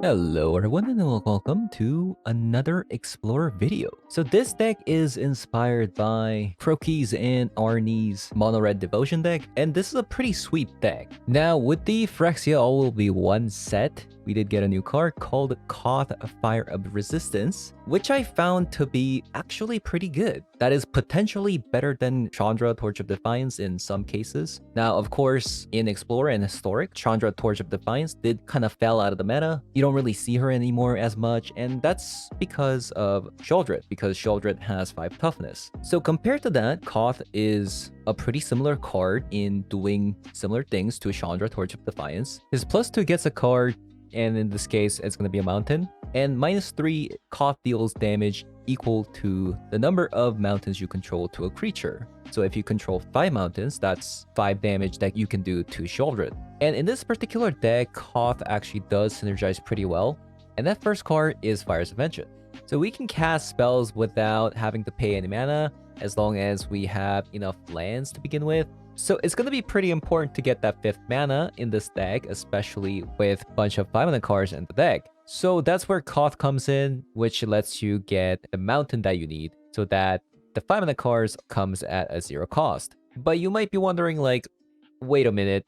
Hello everyone and welcome to another Explorer video. So this deck is inspired by Crokey's and Arnie's Mono Red Devotion deck, and this is a pretty sweet deck. Now with the Phyrexia all will be one set, we did get a new card called Koth Fire of Resistance, which I found to be actually pretty good. That is potentially better than Chandra Torch of Defiance in some cases. Now of course in Explorer and Historic, Chandra Torch of Defiance did kind of fell out of the meta. You don't really see her anymore as much, and that's because of Sheoldred, because Sheoldred has 5 toughness. So compared to that, Koth is a pretty similar card in doing similar things to Chandra Torch of Defiance. His +2 gets a card, and in this case, it's going to be a mountain. And -3, Koth deals damage equal to the number of mountains you control to a creature. So if you control 5 mountains, that's 5 damage that you can do to Sheoldred. And in this particular deck, Koth actually does synergize pretty well. And that first card is Fire's Invention. So we can cast spells without having to pay any mana, as long as we have enough lands to begin with. So it's going to be pretty important to get that 5th mana in this deck, especially with a bunch of 5 mana cards in the deck. So that's where Koth comes in, which lets you get the mountain that you need, so that the 5 mana cards comes at a 0 cost. But you might be wondering, like, wait a minute,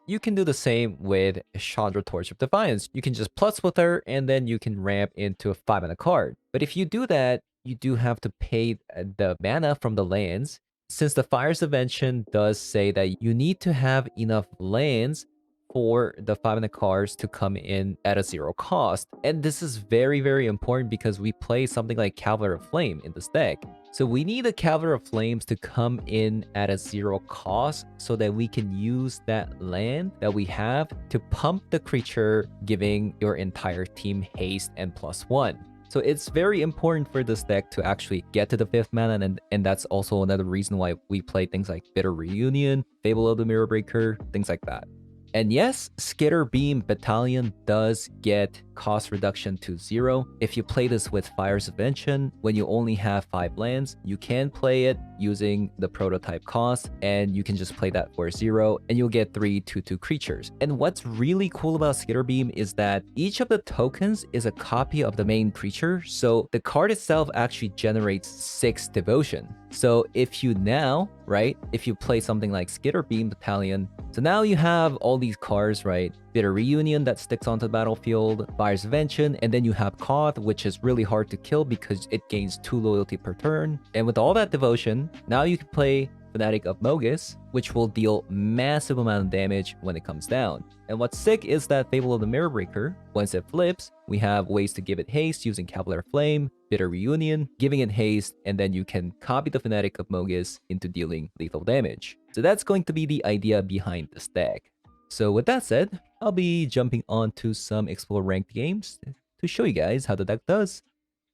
you can do the same with Chandra Torch of Defiance. You can just plus with her, and then you can ramp into a 5 mana card. But if you do that, you do have to pay the mana from the lands. Since the Fire's Invention does say that you need to have enough lands for the 5 mana cards to come in at a 0 cost. And this is very, very important because we play something like Cavalier of Flame in this deck. So we need a Cavalier of Flames to come in at a 0 cost so that we can use that land that we have to pump the creature, giving your entire team haste and +1. So it's very important for this deck to actually get to the 5th mana, and that's also another reason why we play things like Bitter Reunion, Fable of the Mirror Breaker, things like that. And yes, Skitter Beam Battalion does get cost reduction to 0. If you play this with Fire's Invention, when you only have 5 lands, you can play it using the prototype cost, and you can just play that for 0, and you'll get 3 2/2 creatures. And what's really cool about Skitter Beam is that each of the tokens is a copy of the main creature, so the card itself actually generates 6 devotion. So if you now, right, if you play something like Skitter Beam Battalion, so now you have all these cards, right? Bitter Reunion that sticks onto the battlefield, Fire's Invention, and then you have Koth, which is really hard to kill because it gains 2 loyalty per turn. And with all that devotion, now you can play Fanatic of Mogis, which will deal massive amount of damage when it comes down. And what's sick is that Fable of the Mirror Breaker, once it flips, we have ways to give it haste using Cavalier Flame, Bitter Reunion, giving it haste, and then you can copy the Fanatic of Mogis into dealing lethal damage. So that's going to be the idea behind this deck. So with that said, I'll be jumping on to some Explorer Ranked games to show you guys how the deck does.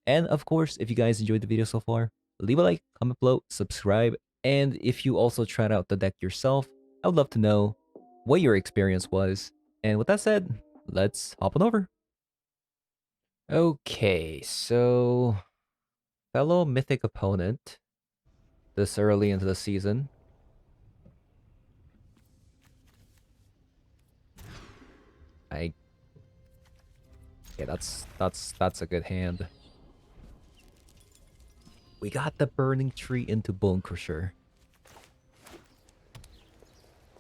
And of course, if you guys enjoyed the video so far, leave a like, comment below, subscribe, and if you also tried out the deck yourself, I would love to know what your experience was. And with that said, let's hop on over. Okay, so fellow mythic opponent this early into the season. Yeah, that's a good hand. We got the Burning Tree into Bone Crusher.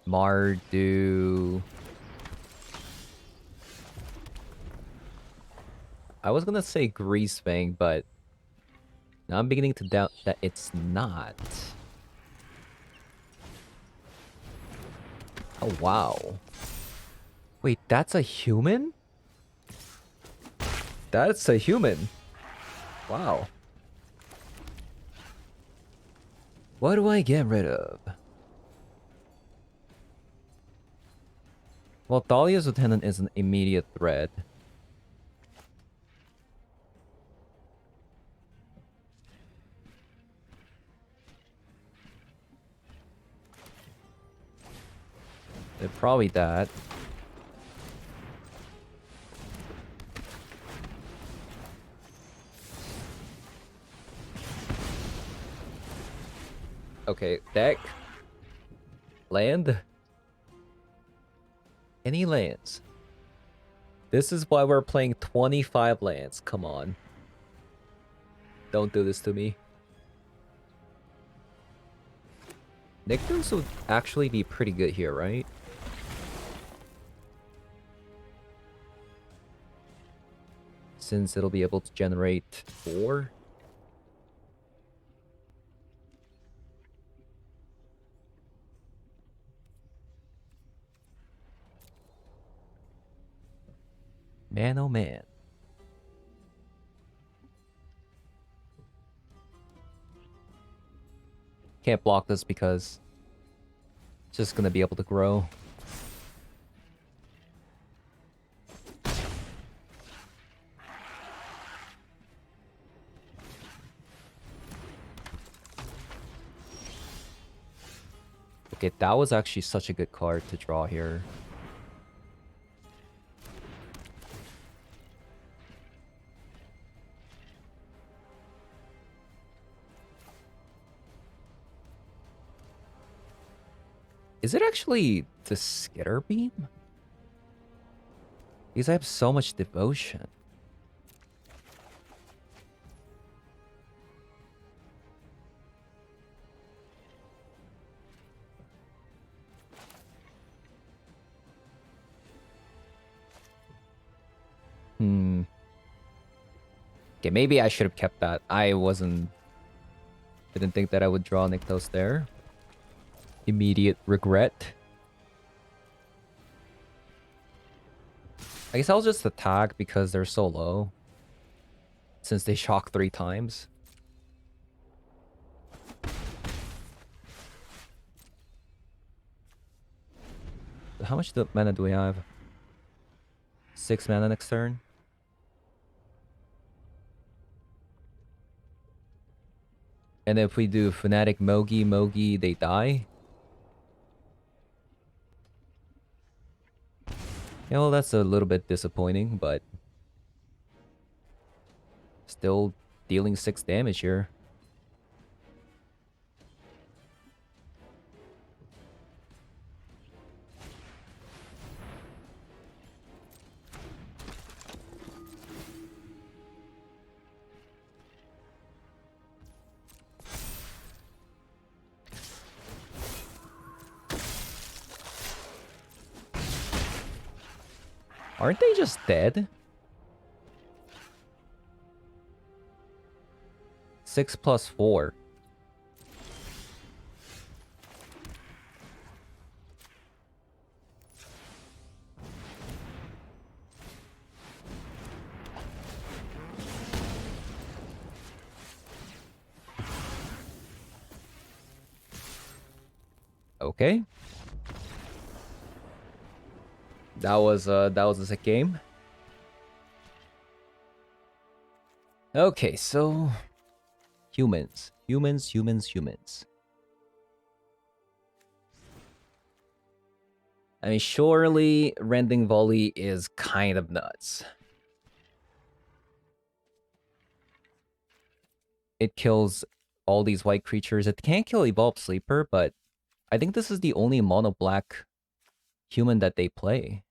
Mardu. I was gonna say Greasefang, but now I'm beginning to doubt that it's not. Oh, wow. Wait, that's a human? That's a human. Wow. What do I get rid of? Well, Dahlia's Lieutenant is an immediate threat. Probably that. Okay, deck. Land. Any lands. This is why we're playing 25 lands. Come on. Don't do this to me. Nykthos would actually be pretty good here, right? Since it'll be able to generate 4. Man, oh man. Can't block this because it's just gonna be able to grow. Okay, that was actually such a good card to draw here. Is it actually the Skitter Beam? Because I have so much devotion. Okay, maybe I should have kept that. Didn't think that I would draw Nykthos there. Immediate regret. I guess I'll just attack because they're so low. Since they shock 3 times. How much mana do we have? 6 mana next turn. And if we do Fnatic Mogi, they die. Yeah, well, that's a little bit disappointing, but still dealing 6 damage here. Aren't they just dead? 6 plus 4. Okay. That was a sick game. Okay, so humans. I mean, surely Rending Volley is kind of nuts. It kills all these white creatures. It can't kill Evolved Sleeper, but I think this is the only mono black human that they play.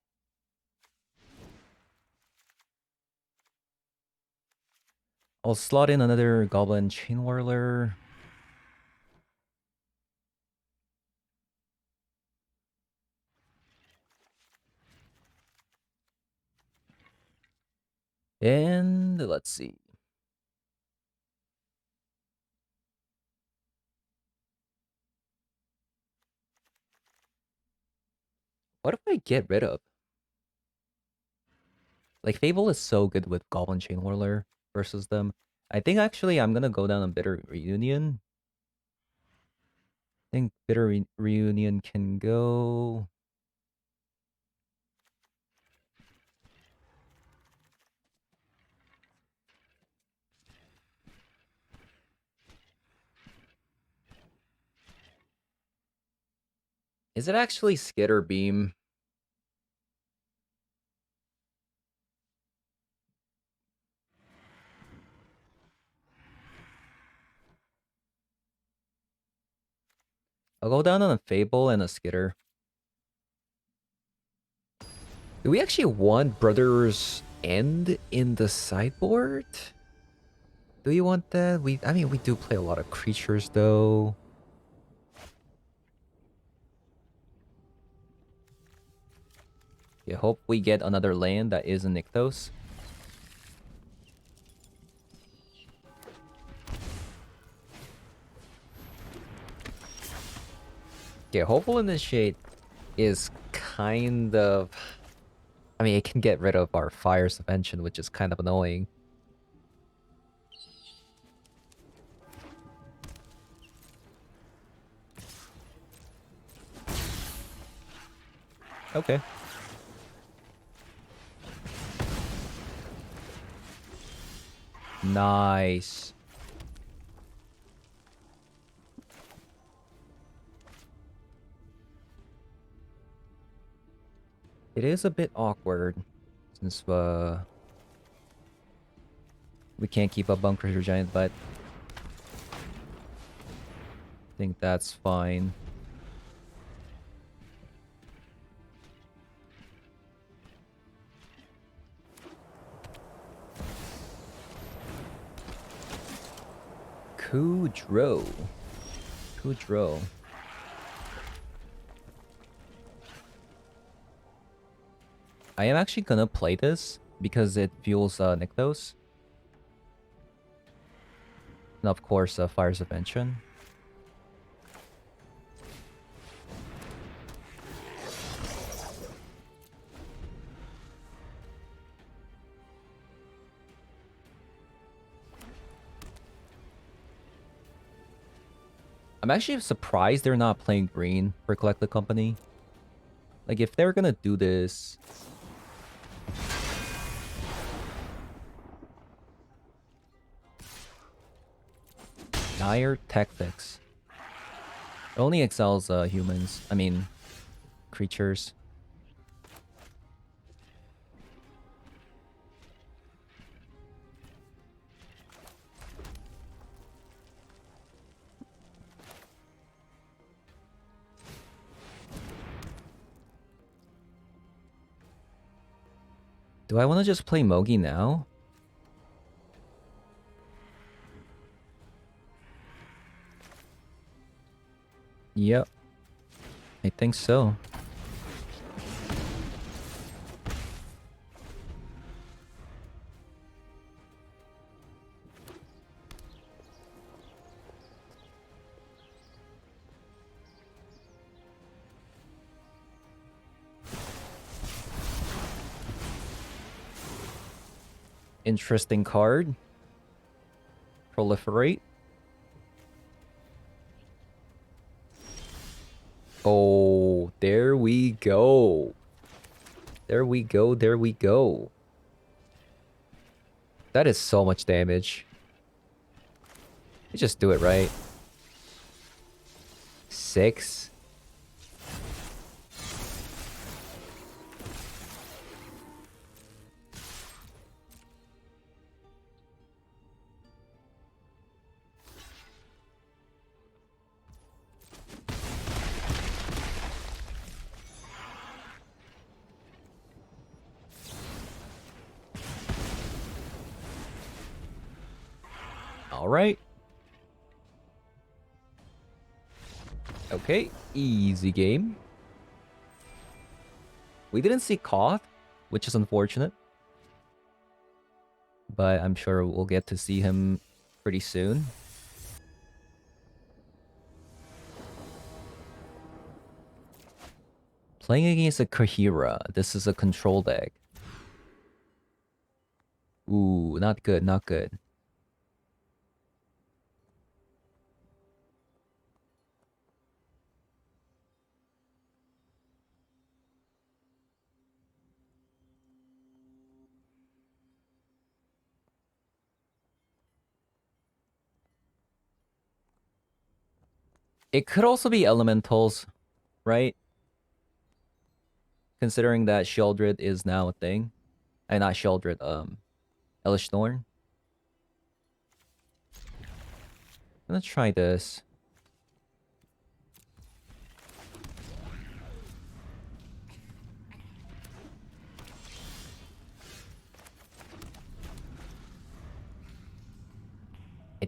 I'll slot in another Goblin Chain Whirler. And let's see. What if I get rid of? Like, Fable is so good with Goblin Chain Whirler versus them. I think actually I'm gonna go down on Bitter Reunion. I think Bitter Reunion can go. Is it actually Skitter Beam? I'll go down on a Fable and a Skitter. Do we actually want Brother's End in the sideboard? Do you want that? I mean, we do play a lot of creatures, though. Yeah, hope we get another land that isn't Nykthos. Yeah, Hopeful Initiate is kind of... I mean, it can get rid of our Fire Subvention, which is kind of annoying. Okay. Nice. It is a bit awkward since we can't keep up Bunkers or Giant, but I think that's fine. Kudrow. Kudrow. I am actually gonna play this because it fuels Nykthos. And of course, Fire Subvention. I'm actually surprised they're not playing green for Collect the Company. Like, if they're gonna do this... Dire Tactics. It only excels humans. I mean, creatures. Do I want to just play Mogi now? Yep. I think so. Interesting card. Proliferate. Oh, there we go. There we go, there we go. That is so much damage. You just do it right. 6. All right. Okay, easy game. We didn't see Koth, which is unfortunate. But I'm sure we'll get to see him pretty soon. Playing against a Kahira. This is a control deck. Ooh, not good, not good. It could also be elementals, right? Considering that Sheoldred is now a thing. And not Sheoldred, Elish Thorn. I'm gonna try this.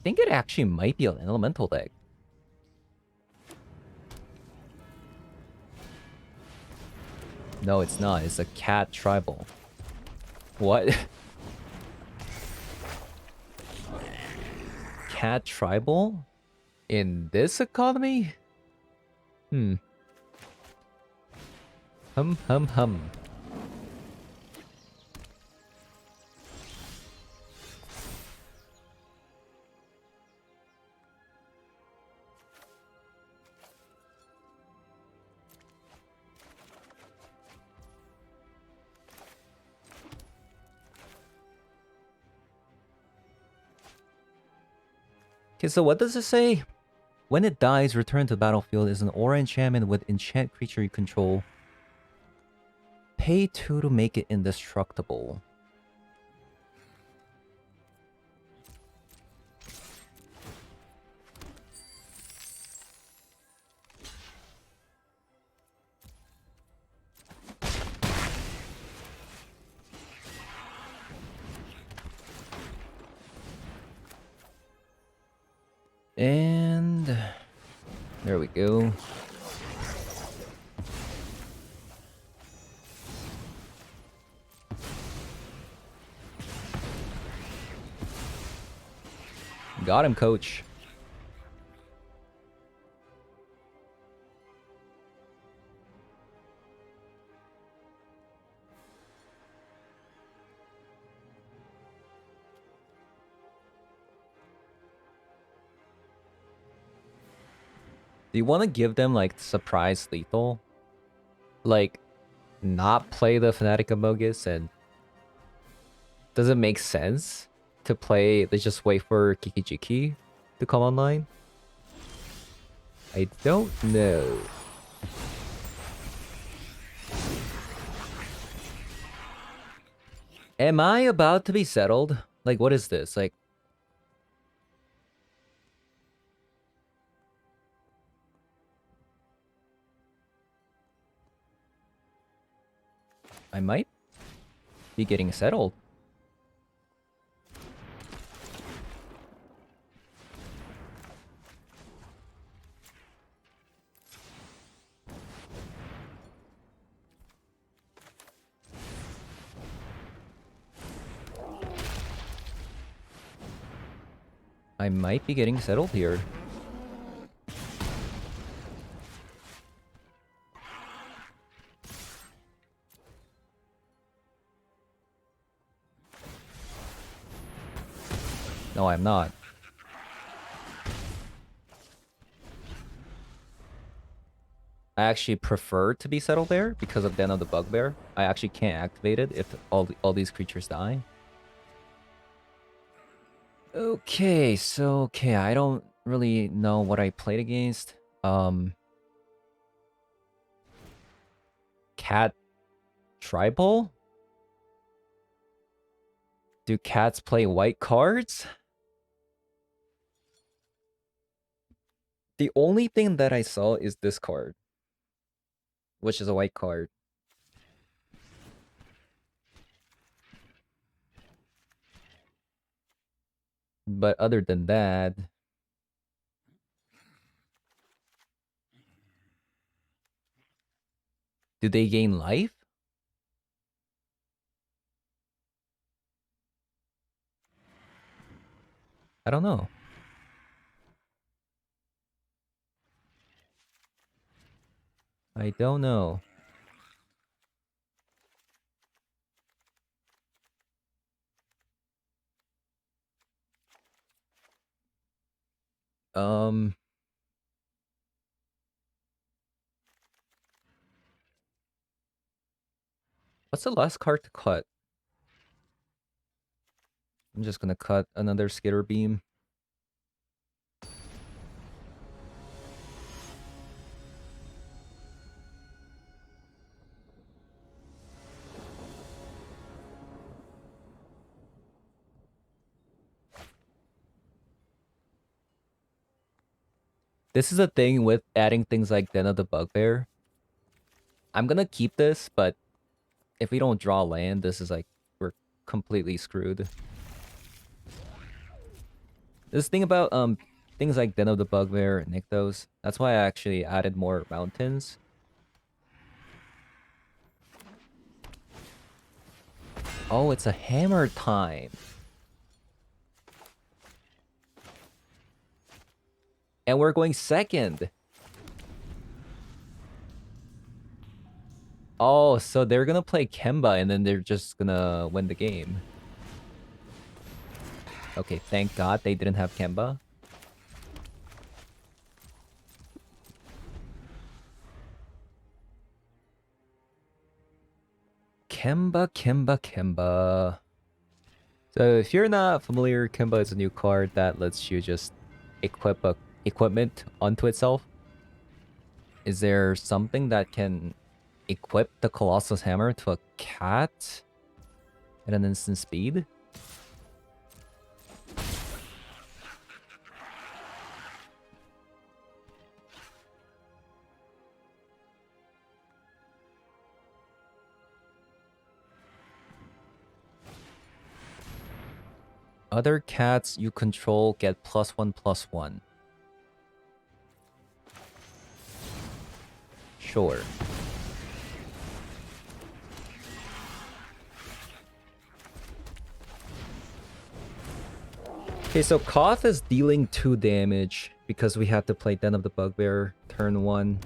think it actually might be an elemental deck. No, it's not. It's a cat tribal. What? Cat tribal? In this economy? Hum. Okay, so what does it say? When it dies, return to the battlefield is an aura enchantment with enchant creature you control. Pay 2 to make it indestructible. And there we go. Got him, coach. Do you want to give them, like, surprise lethal? Like, not play the Fnatic Amogus and... Does it make sense to play... They just wait for Kiki-Jiki to come online? I don't know. Am I about to be settled? Like, what is this? Like... I might be getting settled. I might be getting settled here. No, I'm not. I actually prefer to be settled there because of Den of the Bugbear. I actually can't activate it if all these creatures die. Okay, so I don't really know what I played against. Cat tribal? Do cats play white cards? The only thing that I saw is this card, which is a white card. But other than that... Do they gain life? I don't know. I don't know. What's the last card to cut? I'm just gonna cut another Skitter Beam. This is a thing with adding things like Den of the Bugbear. I'm gonna keep this, but if we don't draw land, this is like, we're completely screwed. This thing about things like Den of the Bugbear, Nykthos. That's why I actually added more mountains. Oh, it's a hammer time. And we're going second. Oh, so they're gonna play Kemba and then they're just gonna win the game. Okay, thank God they didn't have Kemba. Kemba, Kemba, Kemba. So if you're not familiar, Kemba is a new card that lets you just equip equipment onto itself. Is there something that can equip the Colossus Hammer to a cat at an instant speed? Other cats you control get +1/+1. Sure. Okay, so Koth is dealing 2 damage because we have to play Den of the Bugbear turn 1.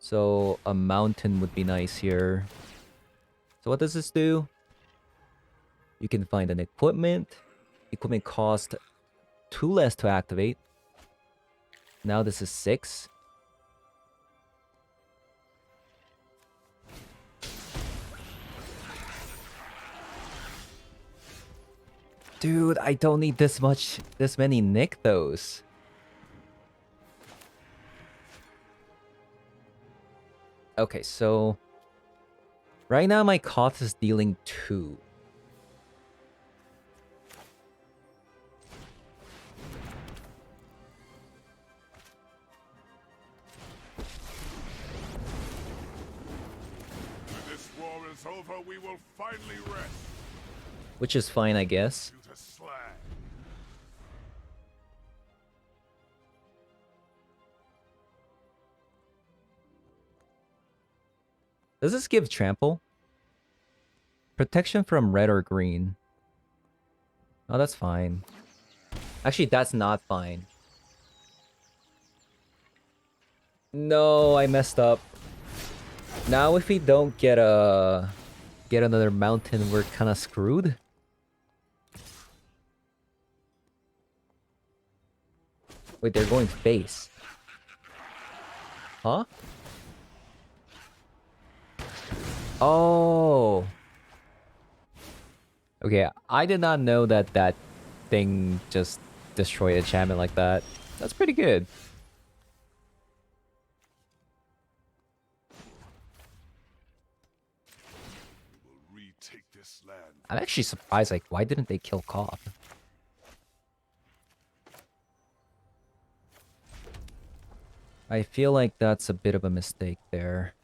So a mountain would be nice here. So what does this do? You can find an equipment. Equipment cost 2 less to activate. Now this is 6. Dude, I don't need this many Nykthos. Okay, so right now my Koth is dealing 2. When this war is over, we will finally rest. Which is fine, I guess. To slag. Does this give trample? Protection from red or green. Oh, that's fine. Actually, that's not fine. No, I messed up. Now if we don't get another mountain, we're kind of screwed. Wait, they're going face. Huh? Oh. Okay, I did not know that that thing just destroyed a enchantment like that. That's pretty good. We will retake this land. I'm actually surprised, like, why didn't they kill Koth? I feel like that's a bit of a mistake there.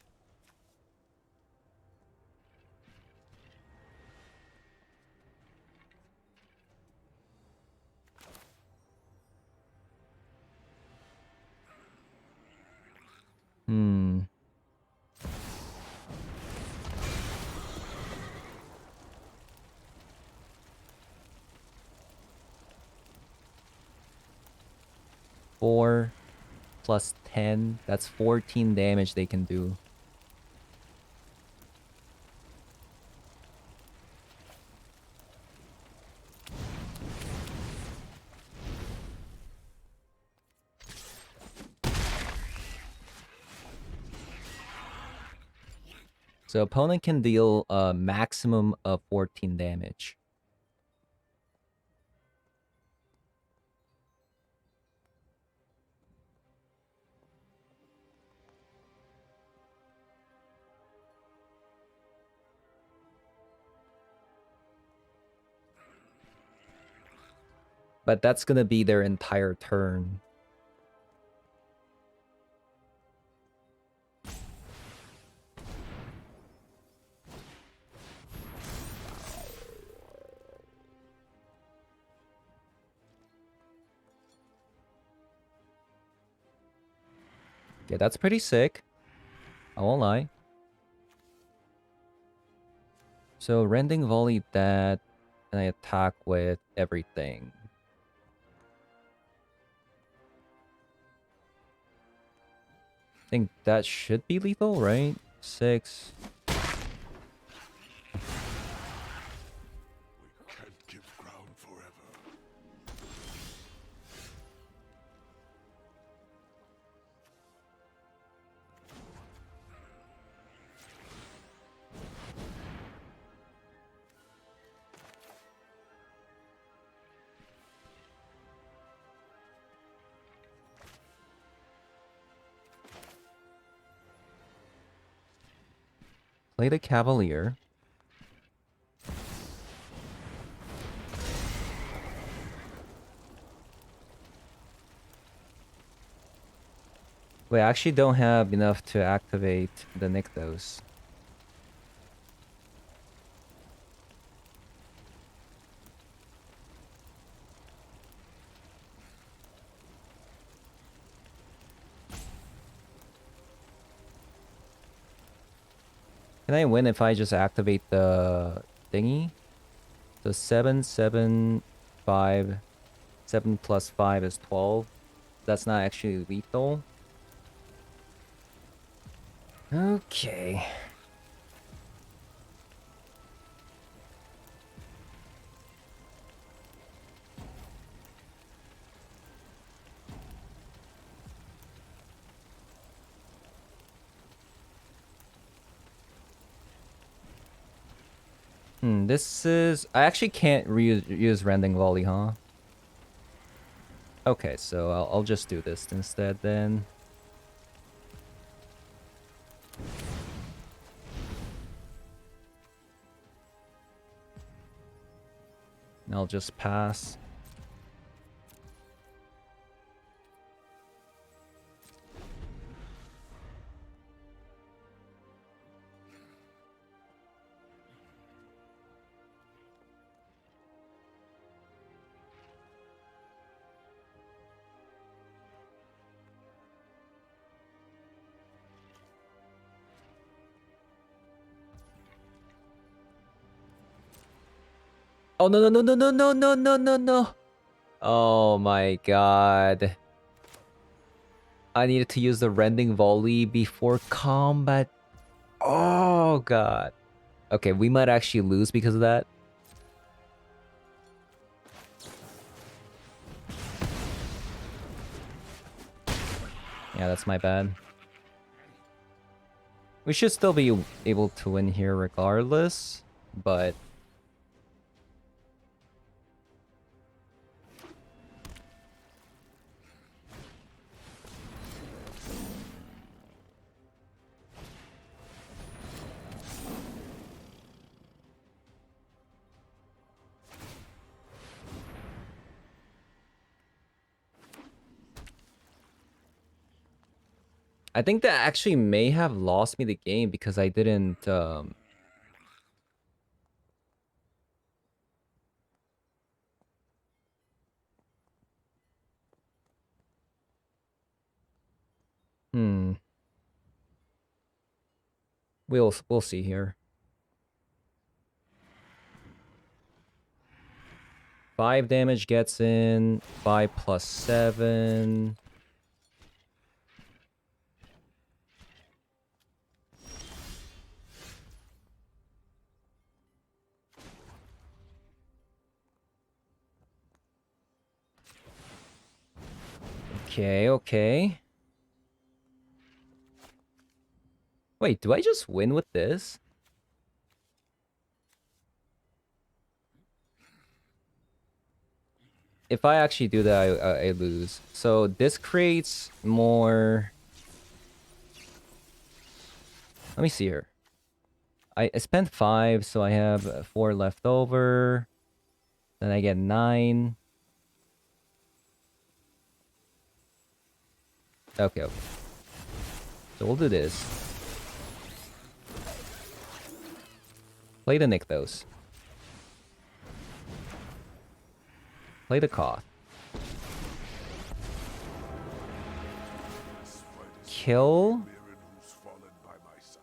Hmm. Four plus 10. That's 14 damage they can do. So opponent can deal a maximum of 14 damage. But that's gonna be their entire turn. Yeah, that's pretty sick. I won't lie. So rending volley that, and I attack with everything. I think that should be lethal, right? 6. We can't give ground forever. Play the Cavalier. Wait, I actually don't have enough to activate the Nykthos. Can I win if I just activate the thingy? So 7, 7, 5. 7 plus 5 is 12. That's not actually lethal. Okay. This is... I actually can't use Rending Volley, huh? Okay, so I'll just do this instead then. And I'll just pass. Oh, no, no, no, no, no, no, no, no, no, no. Oh my god. I needed to use the Rending Volley before combat. Oh god. Okay, we might actually lose because of that. Yeah, that's my bad. We should still be able to win here regardless, but... I think that actually may have lost me the game because I didn't... We'll see here. 5 damage gets in. 5 plus 7. Okay, okay. Wait, do I just win with this? If I actually do that, I lose. So this creates more... Let me see here. I spent 5, so I have 4 left over. Then I get 9. Okay, okay. So we'll do this. Play the Nykthos. Play the Koth. kill. Mirren who's fallen by my side.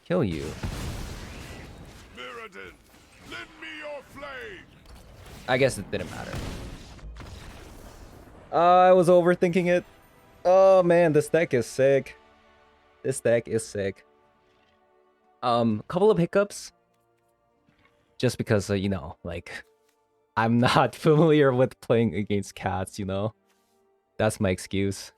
Kill you. Mirrodin, lend me your flame. I guess it didn't matter. I was overthinking it. Oh man, this deck is sick. This deck is sick. Couple of hiccups. Just because, you know, like, I'm not familiar with playing against cats, you know? That's my excuse.